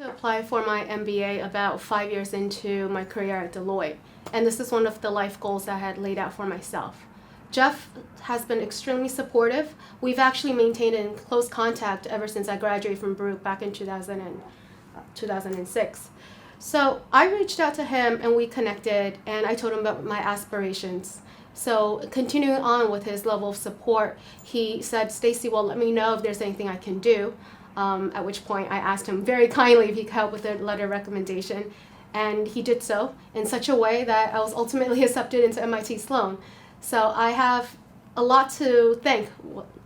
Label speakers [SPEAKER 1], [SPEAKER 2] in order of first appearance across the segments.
[SPEAKER 1] To apply for my MBA about 5 years into my career at Deloitte, and this is one of the life goals I had laid out for myself. Jeff has been extremely supportive. We've actually maintained in close contact ever since I graduated from Baruch back in 2006. So I reached out to him and we connected, and I told him about my aspirations. So continuing on with his level of support, he said, "Stacy, well, let me know if there's anything I can do." At which point I asked him very kindly if he could help with a letter of recommendation, and he did so in such a way that I was ultimately accepted into MIT Sloan. So I have a lot to thank,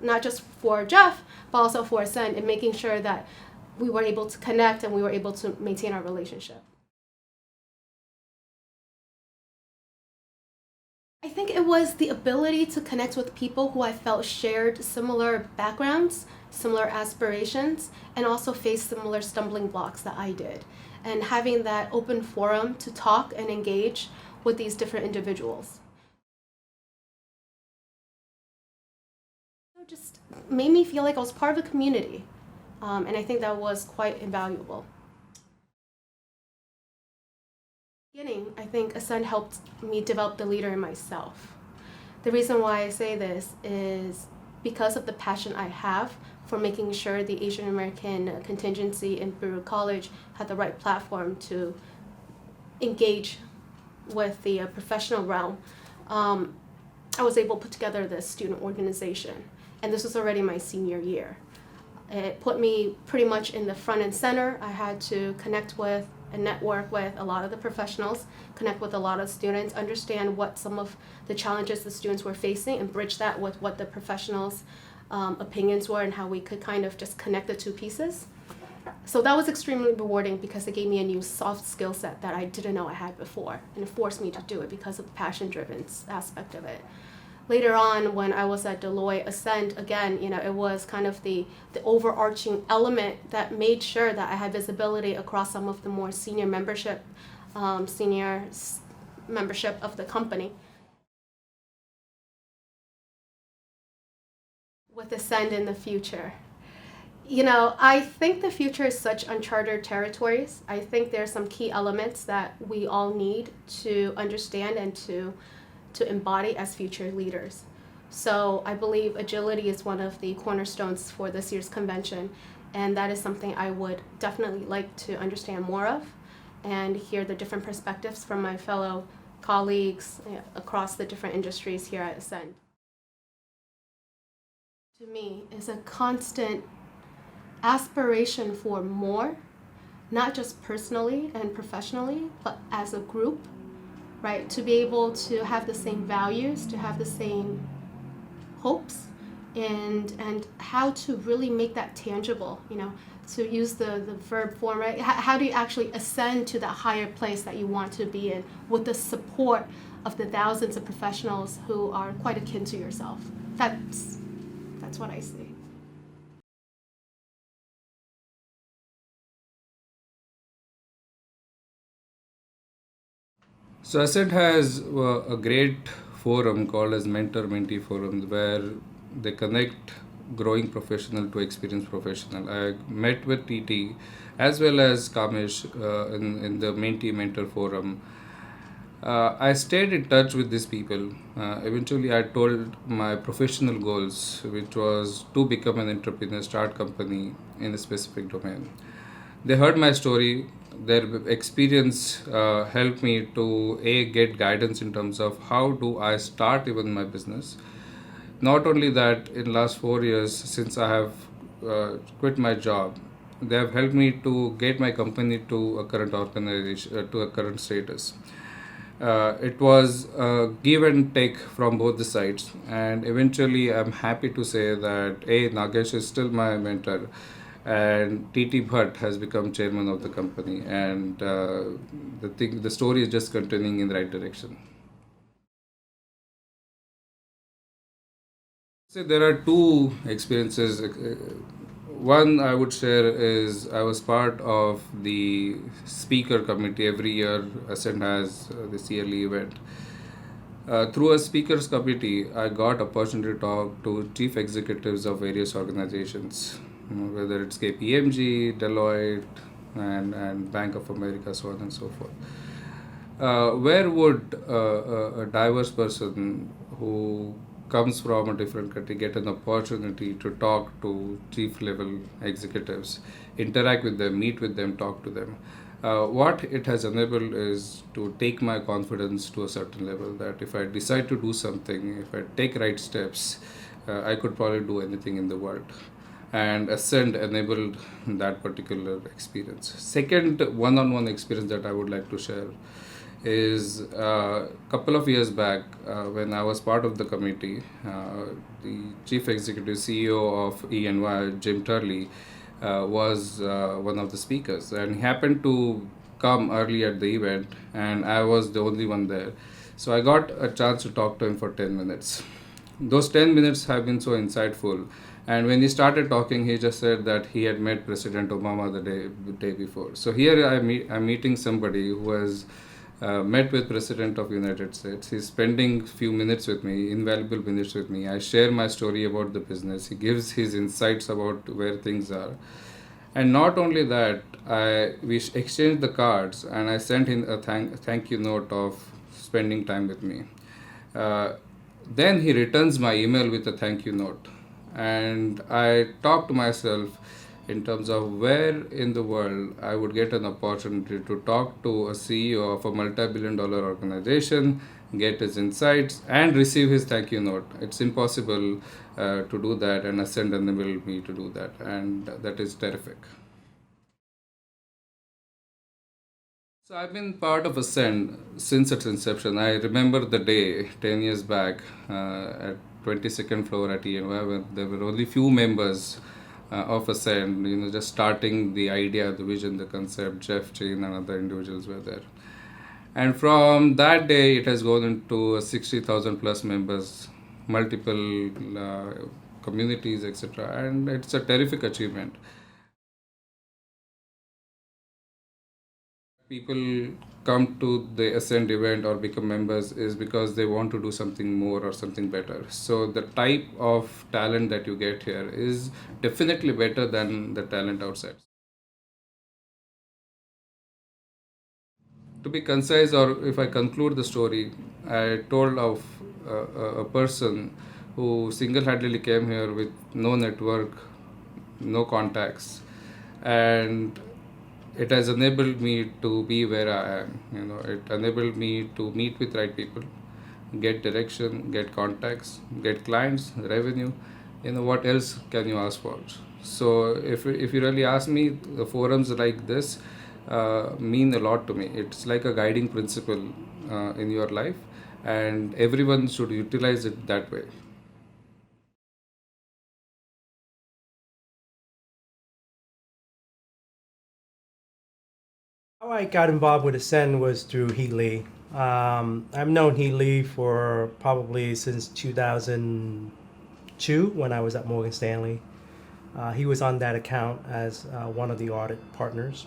[SPEAKER 1] not just for Jeff, but also for Ascend in making sure that we were able to connect and we were able to maintain our relationship. I think it was the ability to connect with people who I felt shared similar backgrounds, similar aspirations, and also faced similar stumbling blocks that I did. And having that open forum to talk and engage with these different individuals. It just made me feel like I was part of a community. And I think that was quite invaluable. I think Ascend helped me develop the leader in myself. The reason why I say this is because of the passion I have for making sure the Asian American contingency in Baruch College had the right platform to engage with the professional realm. I was able to put together this student organization, and this was already my senior year. It put me pretty much in the front and center. I had to connect with and network with a lot of the professionals, connect with a lot of students, understand what some of the challenges the students were facing, and bridge that with what the professionals' opinions were and how we could kind of just connect the two pieces. So that was extremely rewarding because it gave me a new soft skill set that I didn't know I had before, and it forced me to do it because of the passion-driven aspect of it. Later on, when I was at Deloitte Ascend, again, it was kind of the overarching element that made sure that I had visibility across some of the more senior membership of the company. With Ascend in the future. I think the future is such uncharted territories. I think there are some key elements that we all need to understand and to embody as future leaders. So I believe agility is one of the cornerstones for this year's convention, and that is something I would definitely like to understand more of and hear the different perspectives from my fellow colleagues across the different industries here at Ascend. To me, is a constant aspiration for more, not just personally and professionally, but as a group. Right, to be able to have the same values, to have the same hopes, and how to really make that tangible, to use the verb form, right? How do you actually ascend to that higher place that you want to be in with the support of the thousands of professionals who are quite akin to yourself? That's what I see.
[SPEAKER 2] So Ascend has a great forum called as Mentor-Mentee Forums where they connect growing professional to experienced professional. I met with TT as well as Kamesh in the Mentee Mentor Forum. I stayed in touch with these people. Eventually, I told my professional goals, which was to become an entrepreneur, start company in a specific domain. They heard my story. Their experience helped me to get guidance in terms of how do I start even my business. Not only that, in last 4 years since I have quit my job, they have helped me to get my company to a current organization, to a current status. It was a give and take from both the sides, and eventually I'm happy to say that Nagesh is still my mentor, and TT Bhatt has become chairman of the company, and the story is just continuing in the right direction. So there are two experiences. One I would share is I was part of the speaker committee. Every year Ascend has this yearly event. Through a speakers committee, I got opportunity to talk to chief executives of various organizations, whether it's KPMG, Deloitte, and Bank of America, so on and so forth. Where would a diverse person who comes from a different country get an opportunity to talk to chief level executives, interact with them, meet with them, talk to them? What it has enabled is to take my confidence to a certain level, that if I decide to do something, if I take right steps, I could probably do anything in the world. And Ascend enabled that particular experience. Second one-on-one experience that I would like to share is a couple of years back, when I was part of the committee, the chief executive CEO of E&Y, Jim Turley, was one of the speakers, and he happened to come early at the event, and I was the only one there. So I got a chance to talk to him for 10 minutes. Those 10 minutes have been so insightful. And when he started talking, he just said that he had met President Obama the day before. So here I'm meeting somebody who has met with President of United States. He's spending few minutes with me, invaluable minutes with me. I share my story about the business. He gives his insights about where things are. And not only that, we exchanged the cards, and I sent him a thank you note of spending time with me. Uh, then he returns my email with a thank you note. And I talk to myself in terms of where in the world I would get an opportunity to talk to a CEO of a multi-billion dollar organization, get his insights, and receive his thank you note. It's impossible to do that, and Ascend enabled me to do that, and that is terrific. So I've been part of Ascend since its inception. I remember the day 10 years back at 22nd floor at ENY, when there were only few members of Ascend, just starting the idea, the vision, the concept. Jeff, Jane, and other individuals were there. And from that day, it has gone into 60,000 plus members, multiple communities, etc. And it's a terrific achievement. People come to the Ascend event or become members is because they want to do something more or something better. So the type of talent that you get here is definitely better than the talent outside. To be concise, or if I conclude the story, I told of a person who single-handedly came here with no network, no contacts, and it has enabled me to be where I am. It enabled me to meet with right people, get direction, get contacts, get clients, revenue. What else can you ask for? So if you really ask me, the forums like this mean a lot to me. It's like a guiding principle in your life, and everyone should utilize it that way.
[SPEAKER 3] How I got involved with Ascend was through He Lee. I've known He Lee for probably since 2002 when I was at Morgan Stanley. He was on that account as one of the audit partners.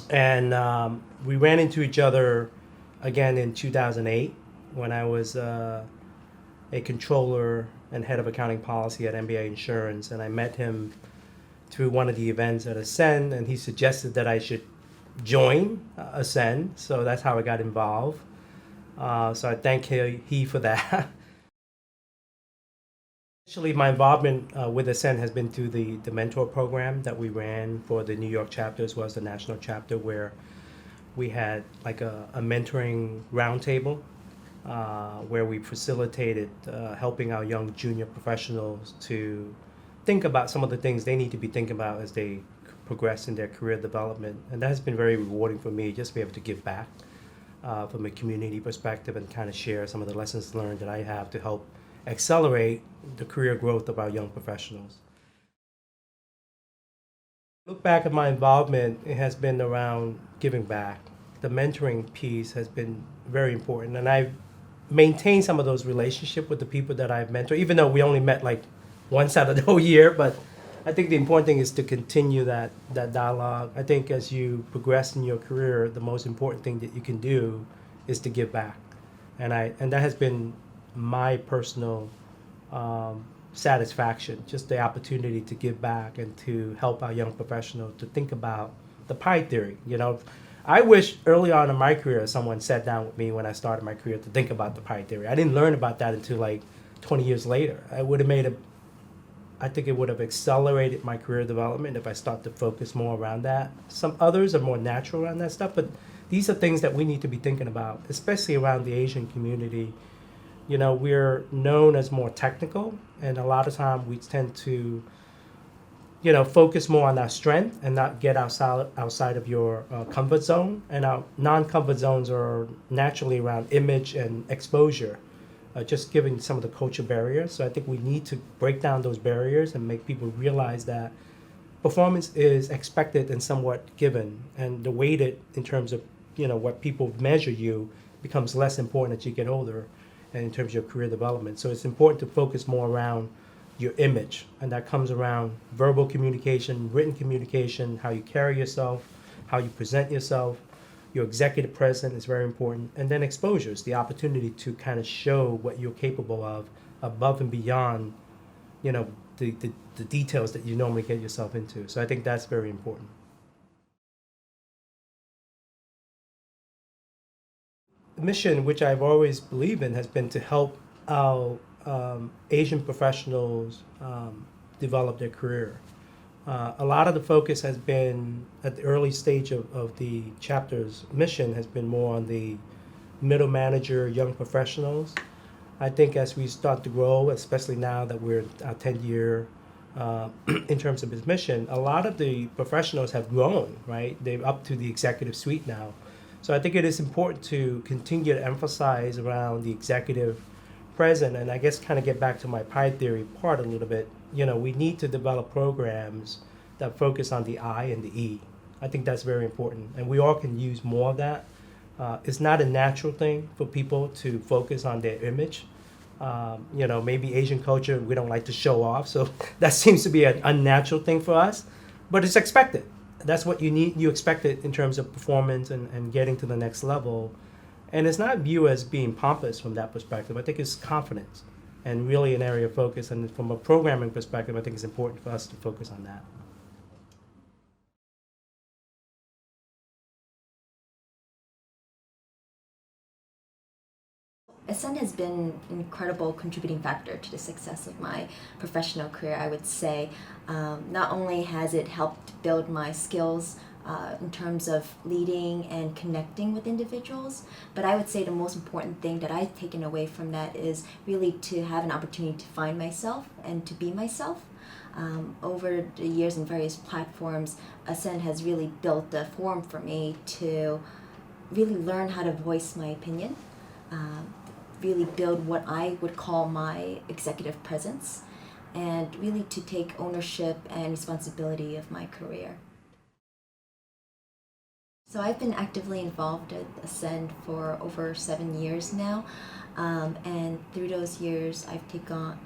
[SPEAKER 3] And we ran into each other again in 2008 when I was a controller and head of accounting policy at MBA Insurance. And I met him through one of the events at Ascend, and he suggested that I should join Ascend. So that's how I got involved. So I thank he for that. Actually, my involvement with Ascend has been through the mentor program that we ran for the New York chapter as well as the national chapter, where we had like a mentoring roundtable where we facilitated helping our young junior professionals to think about some of the things they need to be thinking about as they progress in their career development. And that has been very rewarding for me, just to be able to give back from a community perspective and kind of share some of the lessons learned that I have to help accelerate the career growth of our young professionals. Look back at my involvement, it has been around giving back. The mentoring piece has been very important, and I've maintained some of those relationships with the people that I've mentored, even though we only met like once out of the whole year. But I think the important thing is to continue that dialogue. I think as you progress in your career, the most important thing that you can do is to give back, and that has been my personal satisfaction, just the opportunity to give back and to help our young professionals to think about the pie theory. I wish early on in my career someone sat down with me when I started my career to think about the pie theory. I didn't learn about that until like 20 years later. I think it would have accelerated my career development if I started to focus more around that. Some others are more natural around that stuff, but these are things that we need to be thinking about, especially around the Asian community. We're known as more technical, and a lot of time we tend to, focus more on our strength and not get outside of your comfort zone. And our non-comfort zones are naturally around image and exposure, just given some of the culture barriers. So I think we need to break down those barriers and make people realize that performance is expected and somewhat given, and the weighted in terms of what people measure you becomes less important as you get older, and in terms of your career development. So it's important to focus more around your image, and that comes around verbal communication, written communication, how you carry yourself, how you present yourself. Your executive presence is very important, and then exposures, the opportunity to kind of show what you're capable of above and beyond, the details that you normally get yourself into. So I think that's very important. The mission, which I've always believed in, has been to help our Asian professionals develop their career. A lot of the focus has been at the early stage of the chapter's mission has been more on the middle manager, young professionals. I think as we start to grow, especially now that we're our 10-year in terms of his mission, a lot of the professionals have grown, right? They're up to the executive suite now. So I think it is important to continue to emphasize around the executive present, and I guess kind of get back to my pie theory part a little bit. We need to develop programs that focus on the I and the E. I think that's very important, and we all can use more of that. It's not a natural thing for people to focus on their image. Maybe Asian culture, we don't like to show off, so that seems to be an unnatural thing for us, but it's expected. That's what you expect it in terms of performance and getting to the next level. And it's not viewed as being pompous from that perspective. I think it's confidence and really an area of focus. And from a programming perspective, I think it's important for us to focus on that.
[SPEAKER 4] Ascend has been an incredible contributing factor to the success of my professional career, I would say. Not only has it helped build my skills in terms of leading and connecting with individuals, but I would say the most important thing that I've taken away from that is really to have an opportunity to find myself and to be myself. Over the years in various platforms, Ascend has really built a forum for me to really learn how to voice my opinion, really build what I would call my executive presence, and really to take ownership and responsibility of my career. So I've been actively involved at Ascend for over 7 years now, and through those years I've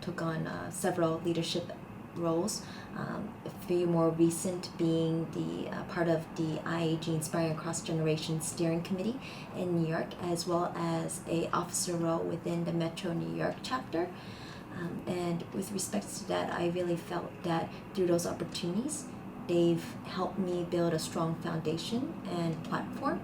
[SPEAKER 4] took on several leadership roles, a few more recent being the part of the IAG Inspiring Cross Generation Steering Committee in New York, as well as a officer role within the Metro New York chapter. And with respect to that, I really felt that through those opportunities, they've helped me build a strong foundation and platform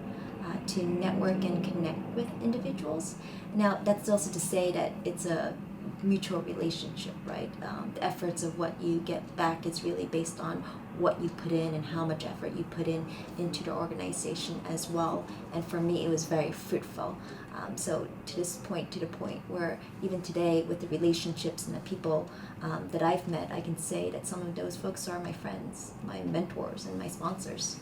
[SPEAKER 4] to network and connect with individuals. Now, that's also to say that it's a mutual relationship, right? The efforts of what you get back is really based on what you put in and how much effort you put in into the organization as well. And for me, it was very fruitful. So to the point where even today with the relationships and the people that I've met, I can say that some of those folks are my friends, my mentors, and my sponsors.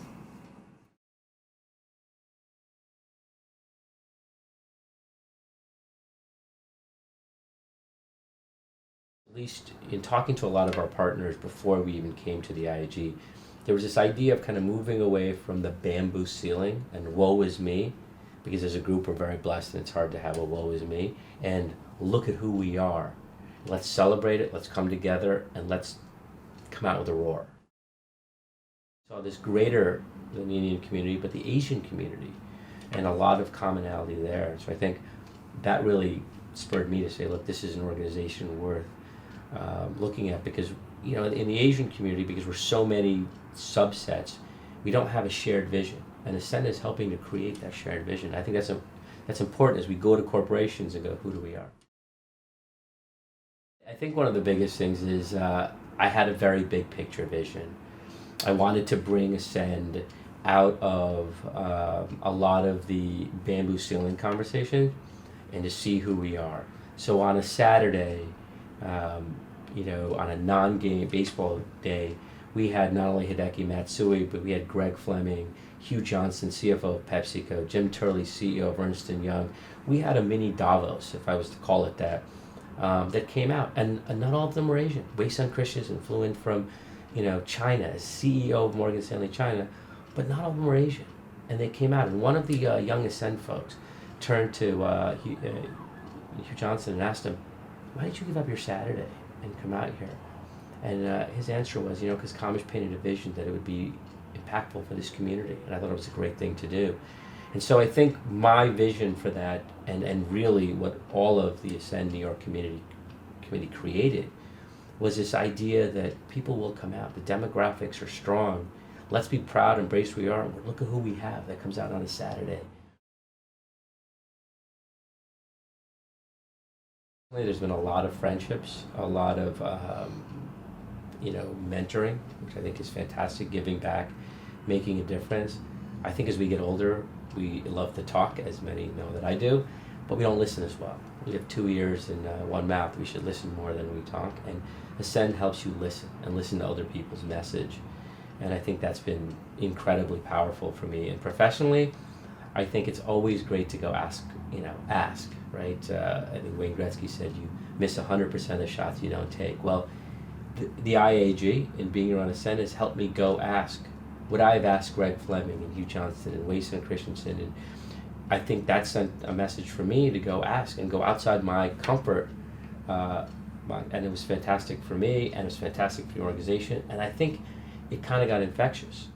[SPEAKER 5] At least in talking to a lot of our partners before we even came to the IAG, there was this idea of kind of moving away from the bamboo ceiling and woe is me, because as a group we're very blessed and it's hard to have a woe is me, and look at who we are. Let's celebrate it, let's come together, and let's come out with a roar. So this greater than the Indian community, but the Asian community, and a lot of commonality there. So I think that really spurred me to say, look, this is an organization worth looking at, because in the Asian community, because we're so many subsets, we don't have a shared vision, and Ascend is helping to create that shared vision. I think that's important as we go to corporations and go, who do we are? I think one of the biggest things is I had a very big picture vision. I wanted to bring Ascend out of a lot of the bamboo ceiling conversation and to see who we are. So on a Saturday, on a non-game baseball day, we had not only Hideki Matsui, but we had Greg Fleming, Hugh Johnson, CFO of PepsiCo, Jim Turley, CEO of Ernst & Young. We had a mini Davos, if I was to call it that, that came out, and not all of them were Asian. Wei Sun Christensen flew in from, China, as CEO of Morgan Stanley China, but not all of them were Asian. And they came out, and one of the young Ascend folks turned to Hugh Johnson and asked him, "Why did you give up your Saturday and come out here?" And his answer was, because Kamish painted a vision that it would be impactful for this community, and I thought it was a great thing to do. And so I think my vision for that, and really what all of the Ascend New York committee created, was this idea that people will come out. The demographics are strong. Let's be proud, embrace who we are, and look at who we have that comes out on a Saturday. There's been a lot of friendships, a lot of mentoring, which I think is fantastic, giving back, making a difference. I think as we get older, we love to talk, as many know that I do, but we don't listen as well. We have 2 ears and one mouth. We should listen more than we talk, and Ascend helps you listen and listen to other people's message. And I think that's been incredibly powerful for me. And professionally, I think it's always great to go ask, right? I think Wayne Gretzky said you miss 100% of the shots you don't take. Well, the IAG and being around Ascend has helped me go ask. Would I have asked Greg Fleming and Hugh Johnston and Wei Sun Christensen? And I think that sent a message for me to go ask and go outside my comfort. And it was fantastic for me, and it was fantastic for the organization. And I think it kind of got infectious.